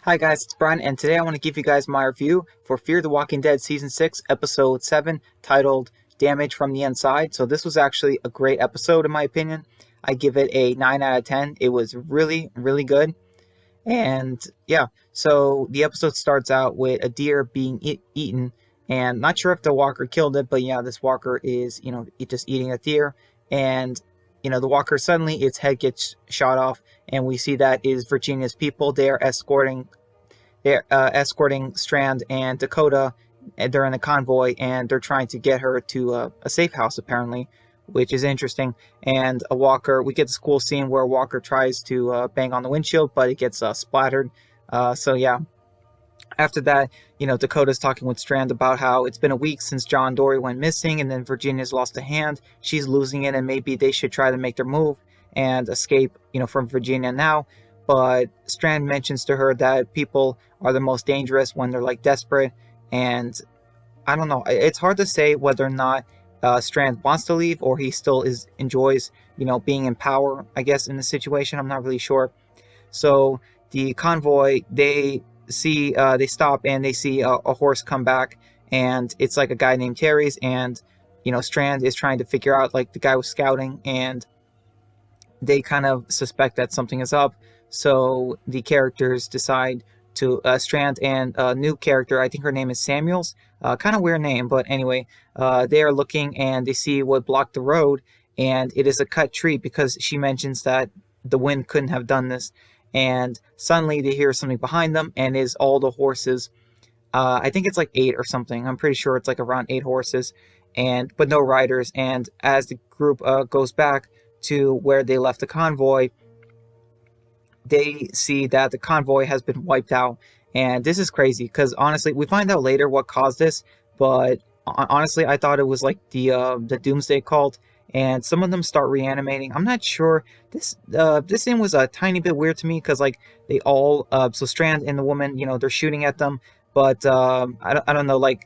Hi guys, it's Brian, and today I want to give you guys my review for Fear the Walking Dead Season 6, Episode 7, titled Damage from the Inside. So this was actually a great episode in my opinion. I give it a 9 out of 10. It was really, really good. And yeah, so the episode starts out with a deer being eaten, and not sure if the walker killed it, but yeah, this walker is, just eating a deer. And the walker, suddenly its head gets shot off, and we see that is Virginia's people. They're escorting Strand and Dakota, and they're in a convoy, and they're trying to get her to a safe house apparently, which is interesting. And we get this cool scene where Walker tries to bang on the windshield, but it gets splattered. So yeah, after that, Dakota's talking with Strand about how it's been a week since John Dory went missing, and then Virginia's lost a hand. She's losing it, and maybe they should try to make their move and escape, from Virginia now. But Strand mentions to her that people are the most dangerous when they're like desperate, and I don't know. It's hard to say whether or not Strand wants to leave or he still enjoys, being in power. I guess in the situation, I'm not really sure. So the convoy, they stop and they see a horse come back, and it's like a guy named Terry's, and Strand is trying to figure out like the guy was scouting, and they kind of suspect that something is up. So the characters decide to Strand and a new character. I think her name is Samuels. Kind of weird name, but anyway, they are looking and they see what blocked the road, and it is a cut tree because she mentions that the wind couldn't have done this. And suddenly they hear something behind them, and is all the horses. I think it's like eight or something. I'm pretty sure it's like around eight horses, but no riders. And as the group goes back to where they left the convoy, they see that the convoy has been wiped out. And this is crazy because honestly, we find out later what caused this, but honestly, I thought it was like the Doomsday cult, and some of them start reanimating. I'm not sure. This thing was a tiny bit weird to me because like they all so Strand and the woman, they're shooting at them, but I don't know, like,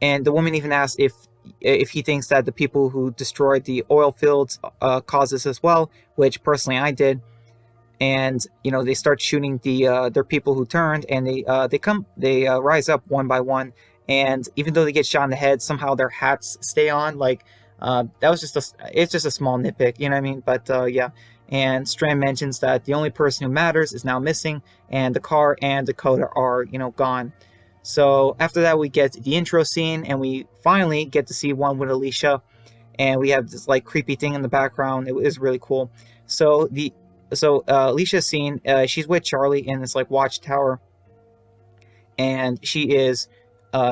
and the woman even asks if he thinks that the people who destroyed the oil fields caused this as well, which personally I did. And they start shooting their people who turned, and they rise up one by one, and even though they get shot in the head, somehow their hats stay on. Like, that was it's just a small nitpick, you know what I mean? But yeah. And Strand mentions that the only person who matters is now missing, and the car and Dakota are gone. So after that, we get the intro scene, and we finally get to see one with Alicia, and we have this like creepy thing in the background. It is really cool. So Alicia's scene, she's with Charlie in this like watchtower, and she is.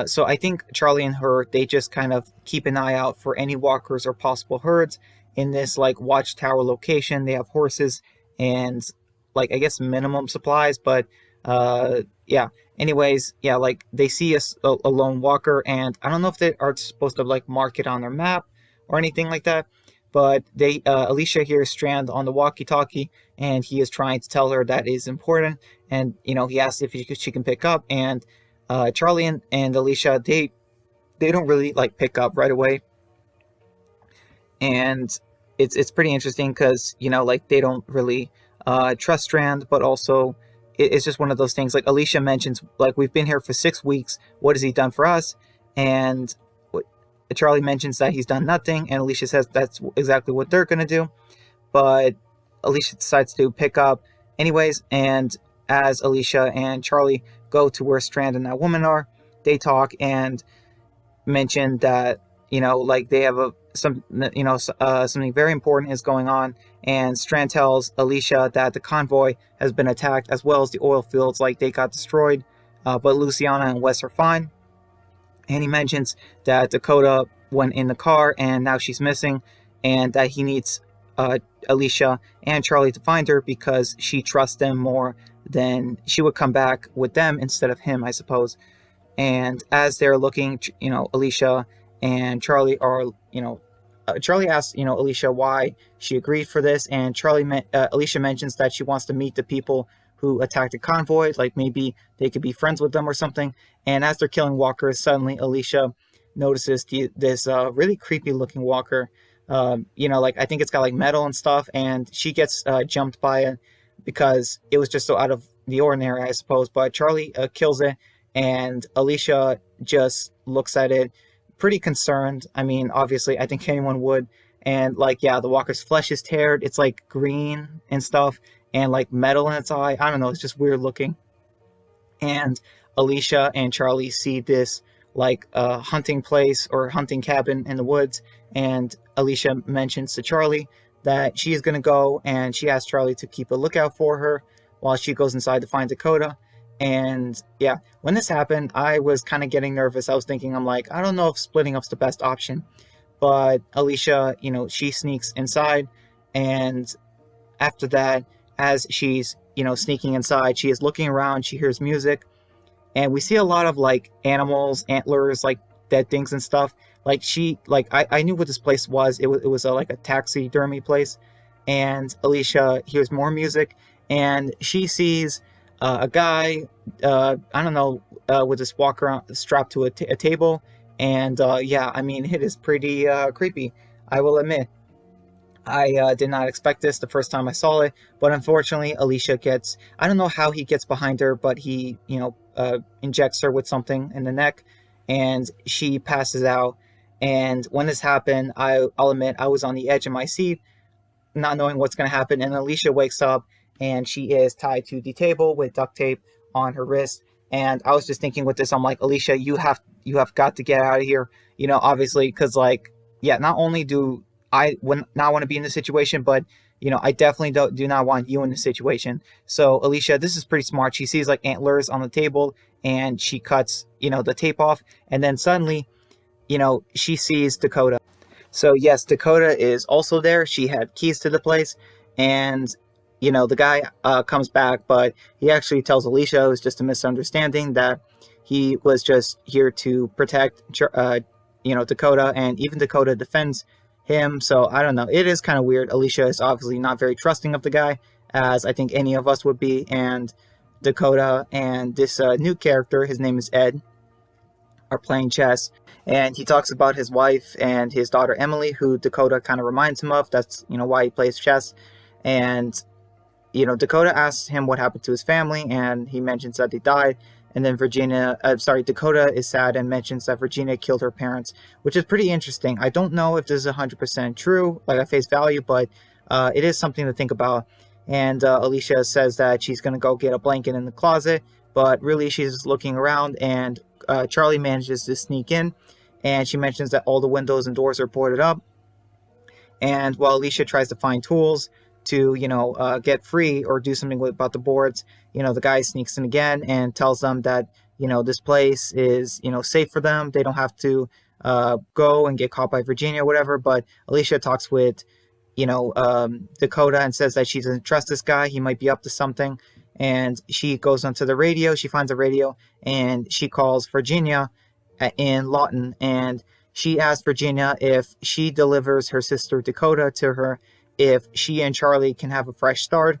So I think Charlie and her, they just kind of keep an eye out for any walkers or possible herds in this like watchtower location. They have horses and like I guess minimum supplies, but yeah. Anyways, yeah, like they see a lone walker, and I don't know if they are supposed to like mark it on their map or anything like that. But Alicia hears Strand on the walkie-talkie, and he is trying to tell her that is important. And he asks if she can pick up, and Charlie and Alicia, they don't really like pick up right away. And it's pretty interesting because like they don't really trust Strand, but also it's just one of those things. Like Alicia mentions, like, we've been here for 6 weeks. What has he done for us? And Charlie mentions that he's done nothing, and Alicia says that's exactly what they're going to do. But Alicia decides to pick up anyways, and as Alicia and Charlie go to where Strand and that woman are, they talk and mention that, like they have something very important is going on, and Strand tells Alicia that the convoy has been attacked as well as the oil fields, like they got destroyed, but Luciana and Wes are fine. And he mentions that Dakota went in the car and now she's missing, and that he needs Alicia and Charlie to find her because she trusts them more than she would come back with them instead of him, I suppose. And as they're looking, Alicia and Charlie are, Charlie asks, Alicia why she agreed for this, and Alicia mentions that she wants to meet the people who attacked the convoy, like maybe they could be friends with them or something. And as they're killing walkers, suddenly Alicia notices this really creepy looking walker. Like I think it's got like metal and stuff, and she gets jumped by it because it was just so out of the ordinary, I suppose. But Charlie kills it, and Alicia just looks at it, pretty concerned. I mean, obviously, I think anyone would. And like, yeah, the walker's flesh is teared. It's like green and stuff, and like metal in its eye. I don't know. It's just weird looking. And Alicia and Charlie see this like hunting place or hunting cabin in the woods, and Alicia mentions to Charlie that she's going to go, and she asks Charlie to keep a lookout for her while she goes inside to find Dakota. And yeah, when this happened, I was kind of getting nervous. I was thinking, I'm like, I don't know if splitting up's the best option. But Alicia, she sneaks inside, and after that, as she's sneaking inside, she is looking around. She hears music, and we see a lot of like animals, antlers, like dead things and stuff. Like I knew what this place was. It was like a taxidermy place. And Alicia hears more music, and she sees a guy, I don't know, with this walker strapped to a table. And yeah, I mean, it is pretty creepy, I will admit. I did not expect this the first time I saw it, but unfortunately, Alicia gets, I don't know how he gets behind her, but he, injects her with something in the neck, and she passes out. And when this happened, I'll admit I was on the edge of my seat, not knowing what's going to happen. And Alicia wakes up, and she is tied to the table with duct tape on her wrist. And I was just thinking with this, I'm like, Alicia, you have got to get out of here. Obviously, because like, yeah, not only do I would not want to be in this situation, but I definitely do not want you in this situation. So Alicia, this is pretty smart. She sees like antlers on the table, and she cuts the tape off, and then suddenly she sees Dakota. So yes, Dakota is also there. She had keys to the place, and the guy comes back, but he actually tells Alicia it was just a misunderstanding, that he was just here to protect Dakota, and even Dakota defends him. So I don't know. It is kind of weird. Alicia is obviously not very trusting of the guy, as I think any of us would be, and Dakota and this new character, his name is Ed, are playing chess, and he talks about his wife and his daughter Emily, who Dakota kind of reminds him of. That's why he plays chess. And Dakota asks him what happened to his family, and he mentions that they died. And then Dakota is sad and mentions that Virginia killed her parents, which is pretty interesting. I don't know if this is 100% true, like at face value, but it is something to think about. And Alicia says that she's going to go get a blanket in the closet, but really she's just looking around, and Charlie manages to sneak in, and she mentions that all the windows and doors are boarded up. And while Alicia tries to find tools to get free or do something about the boards, the guy sneaks in again and tells them that this place is safe for them. They don't have to go and get caught by Virginia or whatever. But Alicia talks with Dakota and says that she doesn't trust this guy. He might be up to something. And she goes onto the radio. She finds a radio, and she calls Virginia in Lawton, and she asks Virginia if she delivers her sister Dakota to her, if she and Charlie can have a fresh start,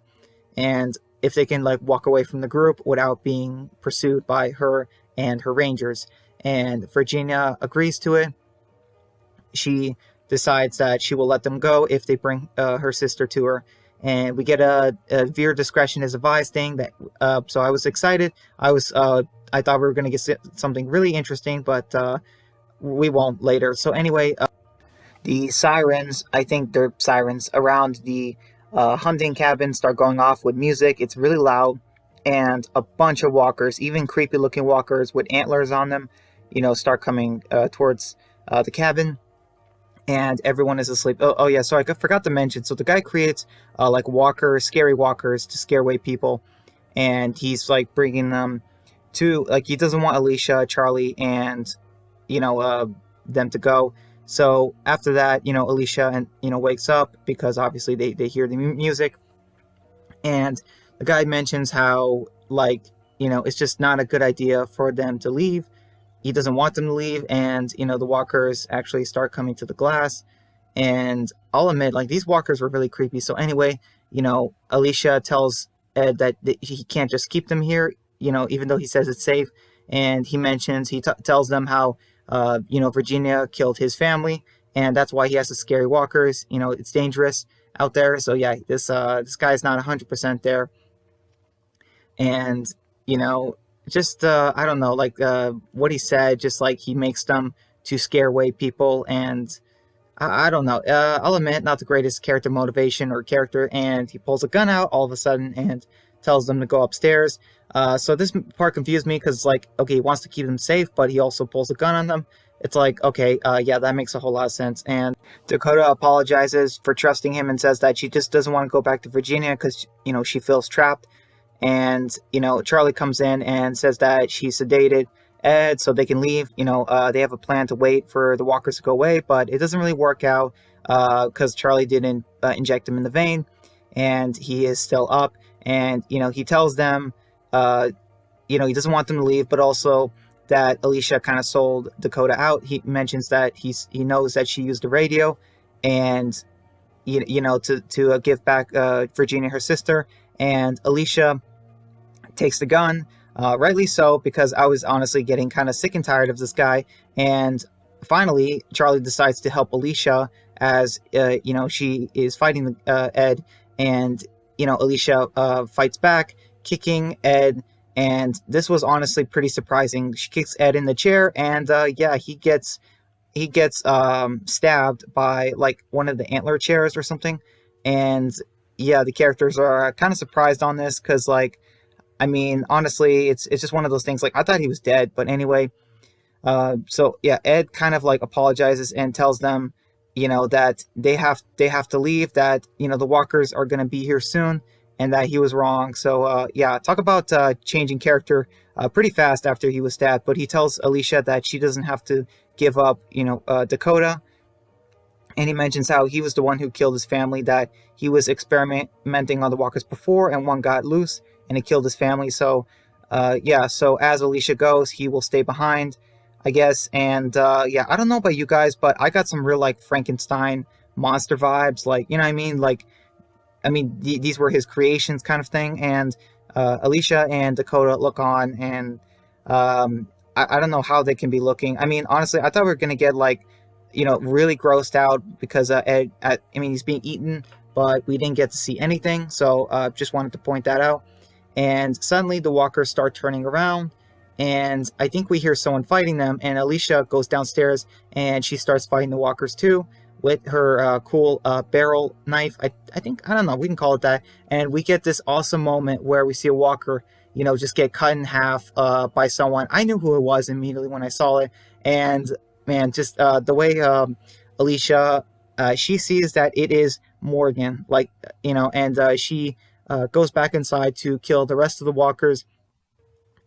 and if they can like walk away from the group without being pursued by her and her rangers. And Virginia agrees to it. She decides that she will let them go if they bring her sister to her. And we get a viewer discretion is advised thing that. So I was excited. I thought we were going to get something really interesting, but we won't later. So anyway, the sirens, I think they're sirens, around the hunting cabin start going off with music. It's really loud, and a bunch of walkers, even creepy looking walkers with antlers on them, start coming towards the cabin. And everyone is asleep. Oh yeah, sorry, I forgot to mention. So the guy creates like scary walkers to scare away people, and he's like bringing them to, like, he doesn't want Alicia, Charlie, and them to go. So after that, Alicia and wakes up because obviously they hear the music, and the guy mentions how it's just not a good idea for them to leave. He doesn't want them to leave, and the walkers actually start coming to the glass. And I'll admit, like, these walkers were really creepy. So anyway, Alicia tells Ed that he can't just keep them here, even though he says it's safe. And he mentions, tells them how Virginia killed his family, and that's why he has to scary walkers. It's dangerous out there. So yeah, this guy's not 100% there. and you know, just I don't know, like what he said, just like he makes them to scare away people, and I don't know. I'll admit, not the greatest character motivation or character, and he pulls a gun out all of a sudden and tells them to go upstairs. So this part confused me because, like, okay, he wants to keep them safe, but he also pulls a gun on them. It's like, okay, yeah, that makes a whole lot of sense. And Dakota apologizes for trusting him and says that she just doesn't want to go back to Virginia because, she feels trapped. And Charlie comes in and says that she sedated Ed so they can leave. They have a plan to wait for the walkers to go away, but it doesn't really work out because Charlie didn't inject him in the vein, and he is still up. And he tells them he doesn't want them to leave, but also that Alicia kind of sold Dakota out. He mentions that he knows that she used the radio, and to give back Virginia, her sister. And Alicia takes the gun, rightly so, because I was honestly getting kind of sick and tired of this guy. And finally, Charlie decides to help Alicia as she is fighting Ed, and Alicia fights back, kicking Ed. And this was honestly pretty surprising. She kicks Ed in the chair, and he gets stabbed by like one of the antler chairs or something. And yeah, the characters are kind of surprised on this because, like, I mean, honestly, it's just one of those things. Like, I thought he was dead, but anyway. So yeah, Ed kind of like apologizes and tells them, that they have to leave. That the walkers are going to be here soon, and that he was wrong. So yeah, talk about changing character pretty fast after he was stabbed. But he tells Alicia that she doesn't have to give up, Dakota. And he mentions how he was the one who killed his family, that he was experimenting on the walkers before, and one got loose and it killed his family. So yeah, so as Alicia goes, he will stay behind, I guess. And yeah, I don't know about you guys, but I got some real like Frankenstein monster vibes. Like, you know what I mean? Like, these were his creations kind of thing. And Alicia and Dakota look on, and I don't know how they can be looking. I mean, honestly, I thought we were going to get like, really grossed out because Ed, he's being eaten, but we didn't get to see anything. So just wanted to point that out. And suddenly the walkers start turning around, and I think we hear someone fighting them. And Alicia goes downstairs and she starts fighting the walkers too with her cool barrel knife. I think, I don't know, we can call it that. And we get this awesome moment where we see a walker, just get cut in half by someone. I knew who it was immediately when I saw it. And man, just the way Alicia, she sees that it is Morgan, like, and she goes back inside to kill the rest of the walkers.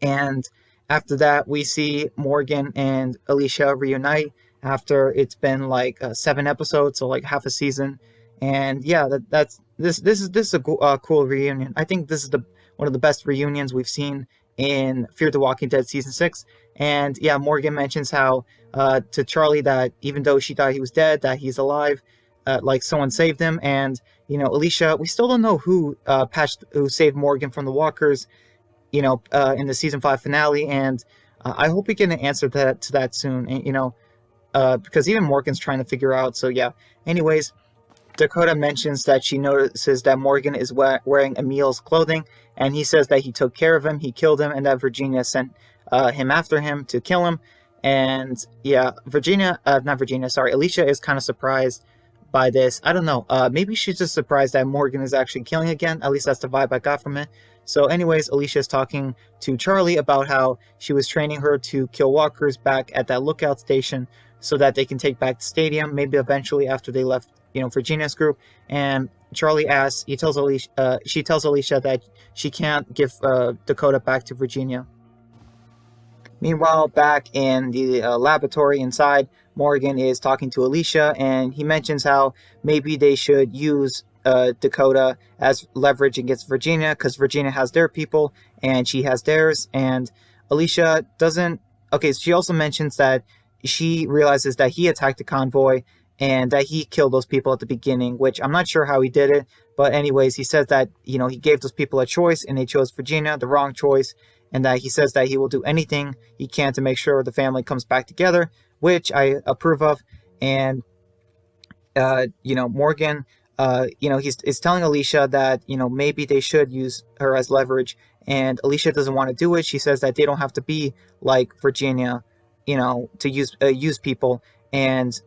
And after that, we see Morgan and Alicia reunite after it's been like 7 episodes, so like half a season. And yeah, that's this is a cool reunion. I think this is the one of the best reunions we've seen in Fear the Walking Dead season 6. And yeah, Morgan mentions how to Charlie that even though she thought he was dead, that he's alive. Like someone saved him. And Alicia, we still don't know who saved Morgan from the walkers, in the season 5 finale. And I hope we get an answer to that soon. And, because even Morgan's trying to figure out. So yeah. Anyways, Dakota mentions that she notices that Morgan is wearing Emil's clothing, and he says that he took care of him, he killed him, and that Virginia sent him after him to kill him. And yeah, Alicia is kind of surprised by this. I don't know. Maybe she's just surprised that Morgan is actually killing again. At least that's the vibe I got from it. So anyways, Alicia is talking to Charlie about how she was training her to kill walkers back at that lookout station so that they can take back the stadium, maybe eventually after they left, Virginia's group. And Charlie she tells Alicia that she can't give Dakota back to Virginia. Meanwhile, back in the laboratory inside, Morgan is talking to Alicia, and he mentions how maybe they should use Dakota as leverage against Virginia, because Virginia has their people and she has theirs. And Alicia doesn't. Okay, she also mentions that she realizes that he attacked the convoy and that he killed those people at the beginning, which I'm not sure how he did it. But anyways, he says that, he gave those people a choice and they chose Virginia, the wrong choice. And that he says that he will do anything he can to make sure the family comes back together, which I approve of. And, Morgan, he's telling Alicia that, maybe they should use her as leverage. and Alicia doesn't want to do it. She says that they don't have to be like Virginia, to use people. And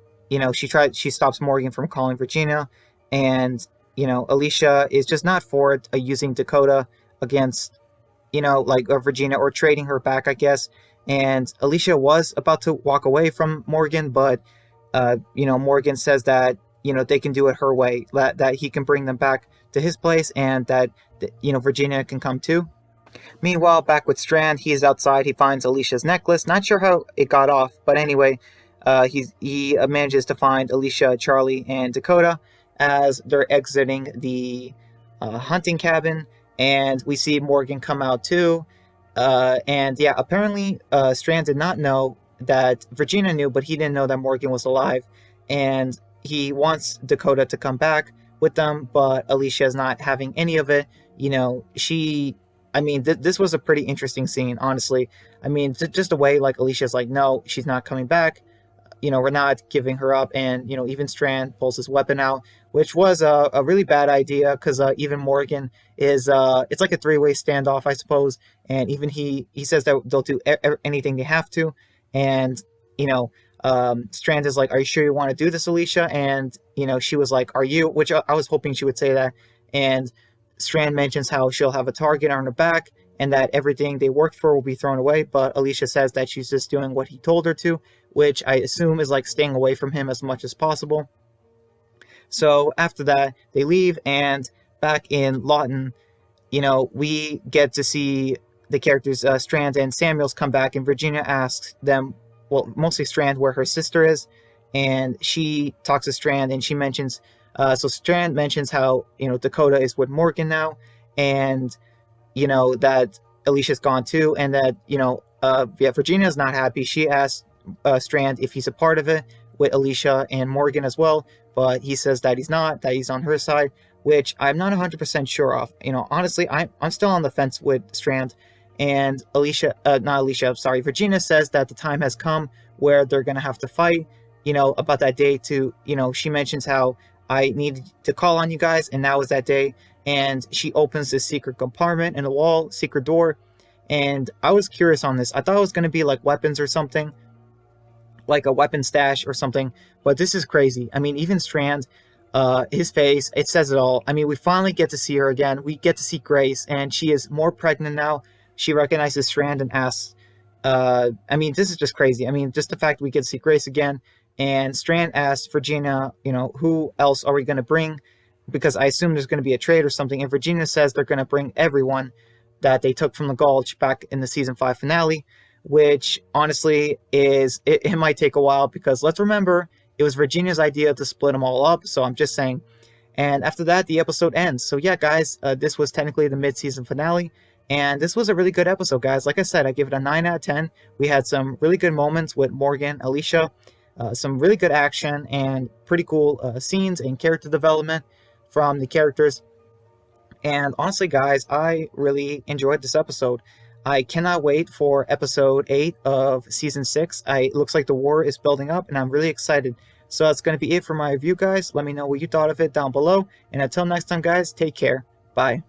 she stops Morgan from calling Virginia, and Alicia is just not for it, using Dakota against like Virginia, or trading her back, I guess. And Alicia was about to walk away from Morgan, but Morgan says that they can do it her way, that he can bring them back to his place, and that Virginia can come too. Meanwhile, back with Strand, he is outside. He finds Alicia's necklace. Not sure how it got off, but anyway, he manages to find Alicia, Charlie, and Dakota as they're exiting the hunting cabin, and we see Morgan come out too. And yeah, apparently Strand did not know that Virginia knew, but he didn't know that Morgan was alive, and he wants Dakota to come back with them, but Alicia is not having any of it. This was a pretty interesting scene, honestly. Just the way, like, Alicia's like, no, she's not coming back. We're not giving her up. And, even Strand pulls his weapon out, which was a really bad idea, because even Morgan is, it's like a three-way standoff, I suppose. And even he says that they'll do anything they have to. And, Strand is like, are you sure you want to do this, Alicia? And, she was like, are you? Which I was hoping she would say that. And Strand mentions how she'll have a target on her back, and that everything they worked for will be thrown away, but Alicia says that she's just doing what he told her to, which I assume is like staying away from him as much as possible. So after that, they leave, and back in Lawton, we get to see the characters Strand and Samuels come back, and Virginia asks them, well, mostly Strand, where her sister is, and she talks to Strand, and she mentions so Strand mentions how, Dakota is with Morgan now, and, that Alicia's gone too, and that, Virginia's not happy. She asks Strand if he's a part of it with Alicia and Morgan as well, but he says that he's not, that he's on her side, which I'm not 100% sure of. Honestly, I'm still on the fence with Strand, and Virginia says that the time has come where they're going to have to fight, about that day to, she mentions how I need to call on you guys, and now is that day. And she opens this secret compartment in the wall, secret door. And I was curious on this. I thought it was going to be like weapons or something, like a weapon stash or something. But this is crazy. Even Strand, his face, it says it all. We finally get to see her again. We get to see Grace, and she is more pregnant now. She recognizes Strand and asks, this is just crazy. Just the fact we get to see Grace again. And Strand asks Virginia, who else are we going to bring? Because I assume there's going to be a trade or something. And Virginia says they're going to bring everyone that they took from the Gulch back in the season 5 finale, which honestly it might take a while, because let's remember, it was Virginia's idea to split them all up. So I'm just saying. And after that, the episode ends. So yeah, guys, this was technically the mid-season finale. And this was a really good episode, guys. Like I said, I give it a 9 out of 10. We had some really good moments with Morgan, Alicia, some really good action, and pretty cool scenes and character development from the characters. And honestly, guys, I really enjoyed this episode. I cannot wait for episode 8 of season 6. It looks like the war is building up, and I'm really excited. So that's going to be it for my review, guys. Let me know what you thought of it down below. And until next time, guys, take care. Bye.